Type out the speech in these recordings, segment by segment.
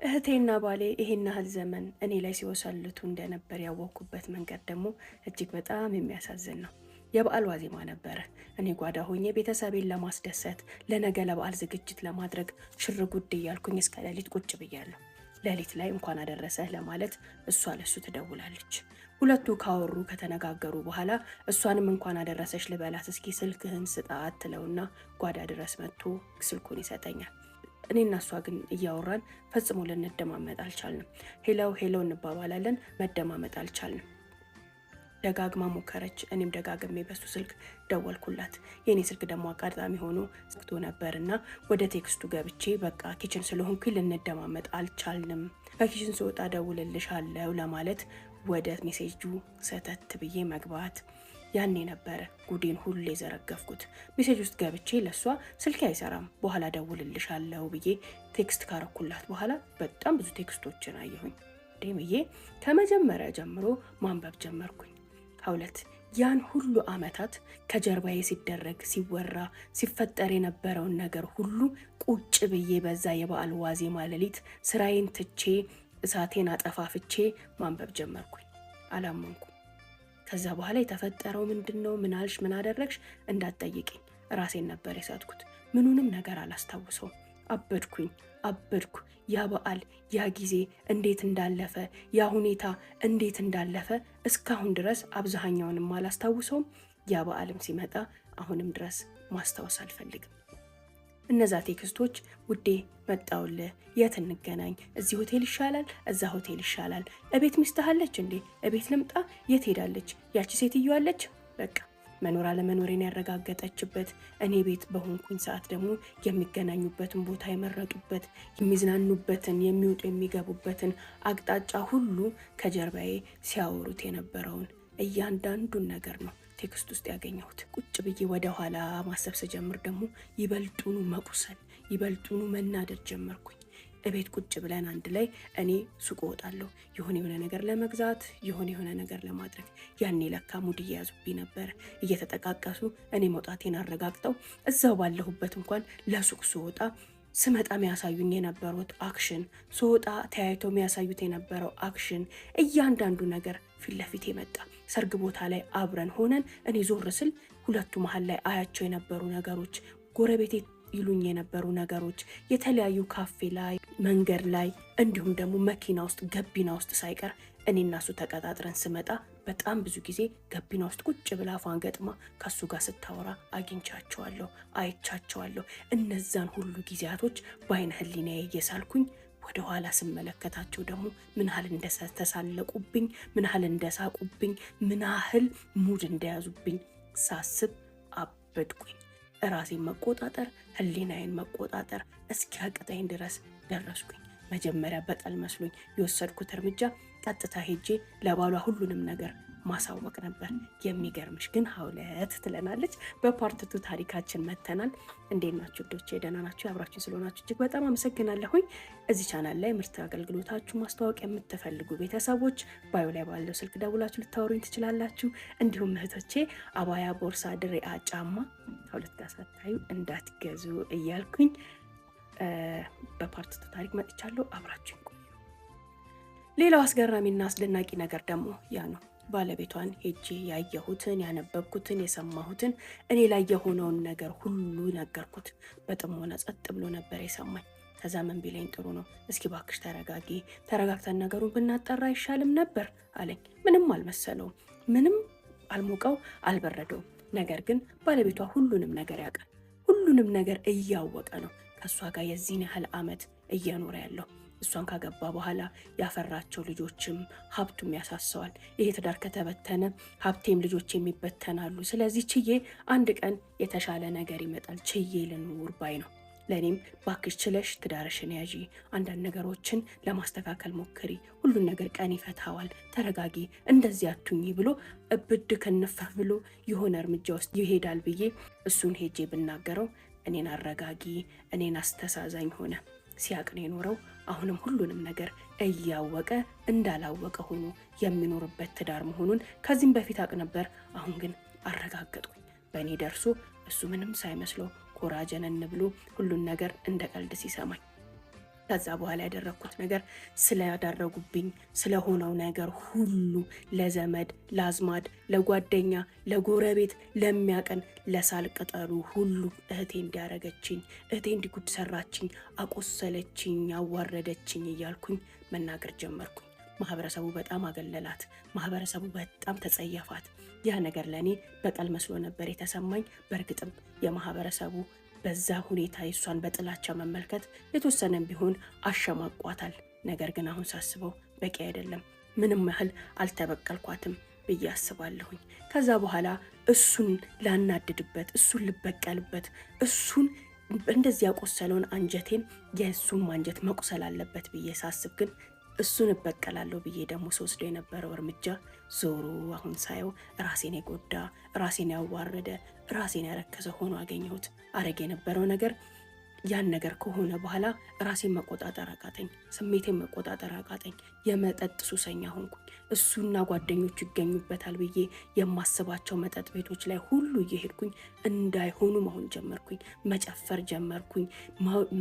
እህቴና ባሌ ይሄን ያህል ዘመን እኔ ላይ ሲወሰልቱ እንደነበር ያወቅኩበት መንገድ ደግሞ እጅግ በጣም የሚያሳዝን ነው። የበዓል ዋዜማ ነበረ። እኔ ጓዳ ሆኜ ቤተሰቤን ለማስደሰት ለነገ ለበዓል ዝግጅት ለማድረግ ሽር ጉድ እያልኩኝ እስከ ሌሊት ቁጭ ብያለሁ። ሌሊት ላይ እንኳን አደረሰህ ለማለት እሷ ለሱ ትደውላለች። ሁለቱ ካወሩ ከተነጋገሩ በኋላ እሷንም እንኳን አደረሰሽ ልበላት እስኪ ስልክህን ስጣት ትለውና ጓዳ ድረስ መጥቶ ስልኩን ይሰጠኛል። እኔና እሷ ግን እያወራን ፈጽሞ ልንደማመጥ አልቻልንም። ሄለው እንባባላለን፣ መደማመጥ አልቻልንም። ደጋግማ ሞከረች። እኔም ደጋግሜ በሱ ስልክ ደወልኩላት። የኔ ስልክ ደግሞ አጋጣሚ ሆኖ ዝግቶ ነበርና ወደ ቴክስቱ ገብቼ በቃ ኪችን ስለሆንኩኝ ልንደማመጥ አልቻልንም፣ ከኪችን ስወጣ ደውልልሻለሁ ለማለት ወደ ሜሴጁ ሰተት ብዬ መግባት። ያኔ ነበረ ጉዴን ሁሉ የዘረገፍኩት። ሜሴጅ ውስጥ ገብቼ ለሷ ስልክ አይሰራም በኋላ ደውልልሻለሁ ብዬ ቴክስት ካረኩላት በኋላ በጣም ብዙ ቴክስቶችን አየሁኝ። ደምዬ ከመጀመሪያ ጀምሮ ማንበብ ጀመርኩኝ። ከሁለት ያን ሁሉ አመታት ከጀርባዬ ሲደረግ ሲወራ ሲፈጠር የነበረውን ነገር ሁሉ ቁጭ ብዬ በዛ የበዓል ዋዜማ ሌሊት ስራዬን ትቼ እሳቴን አጠፋፍቼ ማንበብ ጀመርኩኝ። አላመንኩም። ከዛ በኋላ የተፈጠረው ምንድነው? ምን አልሽ? ምን አደረግሽ? እንዳትጠይቂኝ ራሴን ነበር የሳትኩት። ምኑንም ነገር አላስታውሰውም። አበድኩ። ያ በዓል ያ ጊዜ እንዴት እንዳለፈ ያ ሁኔታ እንዴት እንዳለፈ እስካሁን ድረስ አብዛኛውንም አላስታውሰውም። ያ በዓልም ሲመጣ አሁንም ድረስ ማስታወስ አልፈልግም። እነዛ ቴክስቶች ውዴ መጣውልህ፣ የት እንገናኝ፣ እዚህ ሆቴል ይሻላል፣ እዛ ሆቴል ይሻላል፣ እቤት ሚስትህ አለች እንዴ፣ እቤት ልምጣ፣ የት ሄዳለች ያቺ ሴትዮ አለች፣ በቃ መኖር አለመኖሬን ያረጋገጠችበት፣ እኔ ቤት በሆንኩኝ ሰዓት ደግሞ የሚገናኙበትን ቦታ የመረጡበት፣ የሚዝናኑበትን፣ የሚወጡ የሚገቡበትን አቅጣጫ ሁሉ ከጀርባዬ ሲያወሩት የነበረውን እያንዳንዱን ነገር ነው ቴክስት ውስጥ ያገኘሁት። ቁጭ ብዬ ወደ ኋላ ማሰብ ስጀምር ደግሞ ይበልጡኑ መቁሰል፣ ይበልጡኑ መናደድ ጀመርኩኝ። እቤት ቁጭ ብለን አንድ ላይ እኔ ሱቅ እወጣለሁ የሆነ ነገር ለመግዛት የሆነ ነገር ለማድረግ። ያኔ ለካ ሙድ እየያዙብኝ ነበር። እየተጠቃቀሱ እኔ መውጣቴን አረጋግጠው እዛው ባለሁበት እንኳን ለሱቅ ስወጣ ስመጣ የሚያሳዩኝ የነበሩት አክሽን፣ ስወጣ ተያይቶ የሚያሳዩት የነበረው አክሽን፣ እያንዳንዱ ነገር ፊት ለፊት መጣ። ሰርግ ቦታ ላይ አብረን ሆነን እኔ ዞር ስል ሁለቱ መሀል ላይ አያቸው የነበሩ ነገሮች፣ ጎረቤቴ ይሉኝ የነበሩ ነገሮች፣ የተለያዩ ካፌ ላይ መንገድ ላይ እንዲሁም ደግሞ መኪና ውስጥ ገቢና ውስጥ ሳይቀር እኔና እሱ ተቀጣጥረን ስመጣ በጣም ብዙ ጊዜ ገቢና ውስጥ ቁጭ ብላ አፏን ገጥማ ከሱ ጋር ስታወራ አግኝቻቸዋለሁ፣ አይቻቸዋለሁ። እነዛን ሁሉ ጊዜያቶች በአይነ ህሊናዬ እየሳልኩኝ ወደ ኋላ ስመለከታቸው ደግሞ ምን ያህል እንደተሳለቁብኝ፣ ምን ያህል እንደሳቁብኝ፣ ምን ያህል ሙድ እንደያዙብኝ ሳስብ አበድኩኝ። ራሴን መቆጣጠር፣ ህሊናዬን መቆጣጠር እስኪያቅተኝ ድረስ ደረስኩኝ። መጀመሪያ በቀል መስሎኝ የወሰድኩት እርምጃ ቀጥታ ሄጄ ለባሏ ሁሉንም ነገር ማሳወቅ ነበር። የሚገርምሽ ግን ሀውለት ትለናለች። በፓርትቱ ታሪካችን መተናል። እንዴት ናችሁ ልጆቼ? ደህና ናችሁ? አብራችሁን ስለሆናችሁ እጅግ በጣም አመሰግናለሁኝ። እዚህ ቻናል ላይ ምርት አገልግሎታችሁ ማስተዋወቅ የምትፈልጉ ቤተሰቦች ባዮ ላይ ባለው ስልክ ደውላችሁ ልታወሩኝ ትችላላችሁ። እንዲሁም እህቶቼ አባያ፣ ቦርሳ፣ ድሪያ፣ ጫማ ከሁለት ጋር ሳታዩ እንዳትገዙ እያልኩኝ በፓርትቱ ታሪክ መጥቻለሁ። አብራችሁን ቆዩ። ሌላው አስገራሚና አስደናቂ ነገር ደግሞ ያ ነው። ባለቤቷን ሄጄ ያየሁትን፣ ያነበብኩትን፣ የሰማሁትን እኔ ላይ የሆነውን ነገር ሁሉ ነገርኩት። በጥሞና ጸጥ ብሎ ነበር የሰማኝ። ከዛ ምን ቢለኝ ጥሩ ነው፣ እስኪ ባክሽ ተረጋጊ፣ ተረጋግተን ነገሩን ብናጠራ አይሻልም ነበር አለኝ። ምንም አልመሰለውም፣ ምንም አልሞቀው፣ አልበረደውም። ነገር ግን ባለቤቷ ሁሉንም ነገር ያውቃል። ሁሉንም ነገር እያወቀ ነው ከእሷ ጋር የዚህን ያህል ዓመት እየኖረ ያለው። እሷን ካገባ በኋላ ያፈራቸው ልጆችም ሀብቱም ያሳሰዋል። ይሄ ትዳር ከተበተነ ሀብቴም ልጆቼም ይበተናሉ። ስለዚህ ችዬ አንድ ቀን የተሻለ ነገር ይመጣል፣ ችዬ ልኑር ባይ ነው። ለእኔም ባክሽ ችለሽ ትዳርሽን ያዢ፣ አንዳንድ ነገሮችን ለማስተካከል ሞክሪ፣ ሁሉን ነገር ቀን ይፈታዋል፣ ተረጋጊ፣ እንደዚህ አቱኝ ብሎ እብድ ከነፈህ ብሎ የሆነ እርምጃ ውስጥ ይሄዳል ብዬ እሱን ሄጄ ብናገረው እኔን አረጋጊ፣ እኔን አስተሳዛኝ ሆነ። ሲያቅ ነው የኖረው። አሁንም ሁሉንም ነገር እያወቀ እንዳላወቀ ሆኖ የሚኖርበት ትዳር መሆኑን ከዚህም በፊት አቅ ነበር። አሁን ግን አረጋገጥኩኝ። በእኔ ደርሶ እሱ ምንም ሳይመስለው ኮራጀነን ብሎ ሁሉን ነገር እንደ ቀልድ ሲሰማኝ ከዛ በኋላ ያደረግኩት ነገር ስላደረጉብኝ ስለሆነው ነገር ሁሉ ለዘመድ፣ ለአዝማድ፣ ለጓደኛ፣ ለጎረቤት፣ ለሚያቀን ለሳል ቅጠሉ ሁሉ እህቴ እንዲያረገችኝ፣ እህቴ እንዲጉድ ሰራችኝ፣ አቆሰለችኝ፣ አዋረደችኝ እያልኩኝ መናገር ጀመርኩኝ። ማህበረሰቡ በጣም አገለላት። ማህበረሰቡ በጣም ተጸየፋት። ያ ነገር ለእኔ በቀል መስሎ ነበር የተሰማኝ። በእርግጥም የማህበረሰቡ በዛ ሁኔታ የሷን በጥላቻ መመልከት የተወሰነም ቢሆን አሸማቋታል። ነገር ግን አሁን ሳስበው በቂ አይደለም። ምንም ያህል አልተበቀልኳትም ብዬ አስባለሁኝ። ከዛ በኋላ እሱን ላናድድበት፣ እሱን ልበቀልበት፣ እሱን እንደዚህ ያቆሰለውን አንጀቴን የእሱም አንጀት መቁሰል አለበት ብዬ ሳስብ ግን እሱን እበቀላለሁ ብዬ ደግሞ ስወስዶ የነበረው እርምጃ ዞሮ አሁን ሳየው ራሴን የጎዳ፣ ራሴን ያዋረደ፣ ራሴን ያረከሰ ሆኖ አገኘሁት። አረግ የነበረው ነገር ያን ነገር ከሆነ በኋላ ራሴን መቆጣጠር አቃተኝ፣ ስሜቴን መቆጣጠር አቃተኝ። የመጠጥ ሱሰኛ ሆንኩኝ። እሱና ጓደኞቹ ይገኙበታል ብዬ የማስባቸው መጠጥ ቤቶች ላይ ሁሉ እየሄድኩኝ እንዳይሆኑ መሆን ጀመርኩኝ። መጨፈር ጀመርኩኝ፣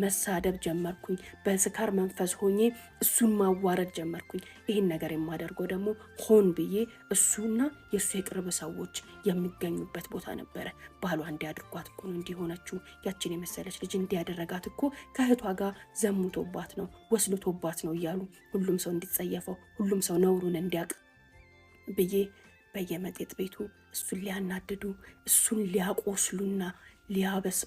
መሳደብ ጀመርኩኝ። በስካር መንፈስ ሆኜ እሱን ማዋረድ ጀመርኩኝ። ይህን ነገር የማደርገው ደግሞ ሆን ብዬ እሱና የእሱ የቅርብ ሰዎች የሚገኙበት ቦታ ነበረ። ባሏ እንዲያድርጓት እኮ ነው እንዲሆነችው፣ ያችን የመሰለች ልጅ እንዲያደረጋት እኮ ከእህቷ ጋር ዘሙቶባት ነው፣ ወስልቶባት ነው እያሉ ሁሉም ሰው እንዲጸየፈው፣ ሁሉም ሰው ነውሩን እንዲያውቅ ብዬ በየመጠጥ ቤቱ እሱን ሊያናድዱ፣ እሱን ሊያቆስሉና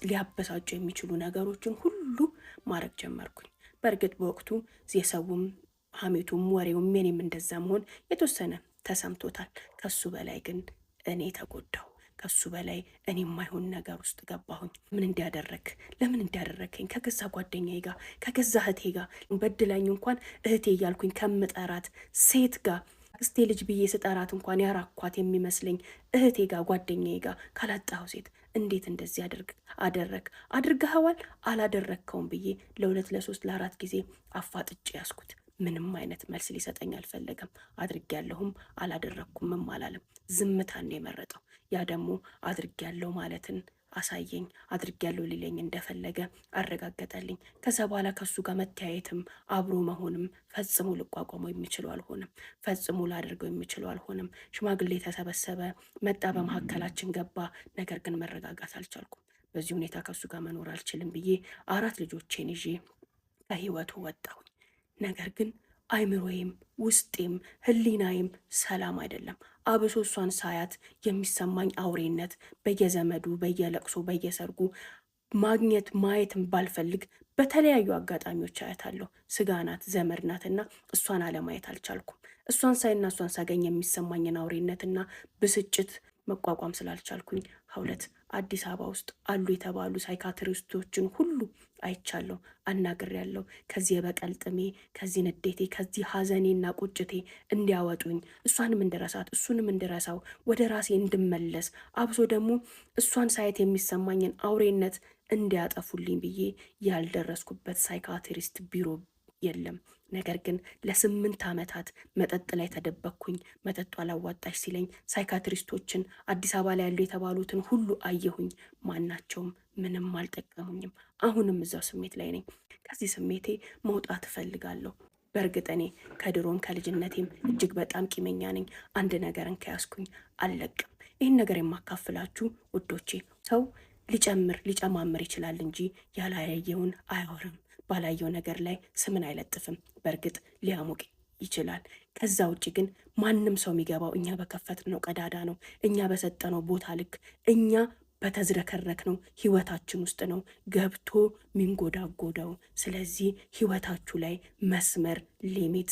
ሊያበሳጩ የሚችሉ ነገሮችን ሁሉ ማድረግ ጀመርኩኝ። በእርግጥ በወቅቱ የሰውም ሐሜቱም ወሬውም የኔም እንደዛ መሆን የተወሰነ ተሰምቶታል። ከሱ በላይ ግን እኔ ተጎዳሁ። ከሱ በላይ እኔ የማይሆን ነገር ውስጥ ገባሁኝ። ምን እንዲያደረግ ለምን እንዲያደረገኝ ከገዛ ጓደኛዬ ጋር ከገዛ እህቴ ጋር በድላኝ እንኳን እህቴ እያልኩኝ ከምጠራት ሴት ጋር አክስቴ ልጅ ብዬ ስጠራት እንኳን ያራኳት የሚመስለኝ እህቴ ጋር ጓደኛዬ ጋር ካላጣኸው ሴት እንዴት እንደዚህ አድርገኸዋል አላደረግከውም ብዬ ለ2 ለ3 ለ4 ጊዜ አፋጥጬ ያስኩት። ምንም አይነት መልስ ሊሰጠኝ አልፈለገም። አድርጌያለሁም አላደረግኩምም አላለም። ዝምታን የመረጠው። ያ ደግሞ አድርጌያለሁ ማለትን አሳየኝ። አድርጌያለሁ ሊለኝ እንደፈለገ አረጋገጠልኝ። ከዛ በኋላ ከሱ ጋር መተያየትም አብሮ መሆንም ፈጽሞ ልቋቋመው የሚችለው አልሆነም። ፈጽሞ ላደርገው የሚችለው አልሆነም። ሽማግሌ ተሰበሰበ፣ መጣ፣ በመካከላችን ገባ። ነገር ግን መረጋጋት አልቻልኩም። በዚህ ሁኔታ ከሱ ጋር መኖር አልችልም ብዬ 4 ልጆቼን ይዤ ከህይወቱ ወጣሁኝ። ነገር ግን አይምሮዬም ውስጤም ህሊናዬም ሰላም አይደለም። አብሶ እሷን ሳያት የሚሰማኝ አውሬነት በየዘመዱ በየለቅሶ በየሰርጉ ማየትን ባልፈልግ በተለያዩ አጋጣሚዎች አያታለሁ። ስጋ ናት፣ ዘመድ ናትና እሷን አለማየት አልቻልኩም። እሷን ሳይና እሷን ሳገኝ የሚሰማኝን አውሬነትና ብስጭት መቋቋም ስላልቻልኩኝ ሀውለት አዲስ አበባ ውስጥ አሉ የተባሉ ሳይካትሪስቶችን ሁሉ አይቻለሁ፣ አናግሬያለሁ። ከዚህ የበቀል ጥሜ፣ ከዚህ ንዴቴ፣ ከዚህ ሀዘኔና ቁጭቴ እንዲያወጡኝ፣ እሷንም እንድረሳት እሱንም እንድረሳው፣ ወደ ራሴ እንድመለስ፣ አብሶ ደግሞ እሷን ሳየት የሚሰማኝን አውሬነት እንዲያጠፉልኝ ብዬ ያልደረስኩበት ሳይካትሪስት ቢሮ የለም። ነገር ግን ለ8 ዓመታት መጠጥ ላይ ተደበቅኩኝ። መጠጡ አላዋጣሽ ሲለኝ ሳይካትሪስቶችን አዲስ አበባ ላይ ያሉ የተባሉትን ሁሉ አየሁኝ። ማናቸውም ምንም አልጠቀሙኝም። አሁንም እዛው ስሜት ላይ ነኝ። ከዚህ ስሜቴ መውጣት እፈልጋለሁ። በእርግጥ እኔ ከድሮም ከልጅነቴም እጅግ በጣም ቂመኛ ነኝ። አንድ ነገርን ከያዝኩኝ አልለቅም። ይህን ነገር የማካፍላችሁ ውዶቼ፣ ሰው ሊጨማምር ይችላል እንጂ ያላያየውን አያወርም። ባላየው ነገር ላይ ስምን አይለጥፍም። በእርግጥ ሊያሞቅ ይችላል። ከዛ ውጭ ግን ማንም ሰው የሚገባው እኛ በከፈትነው ቀዳዳ ነው። እኛ በሰጠነው ቦታ ልክ፣ እኛ በተዝረከረክነው ህይወታችን ውስጥ ነው ገብቶ ሚንጎዳጎዳው። ስለዚህ ህይወታችሁ ላይ መስመር ሊሚት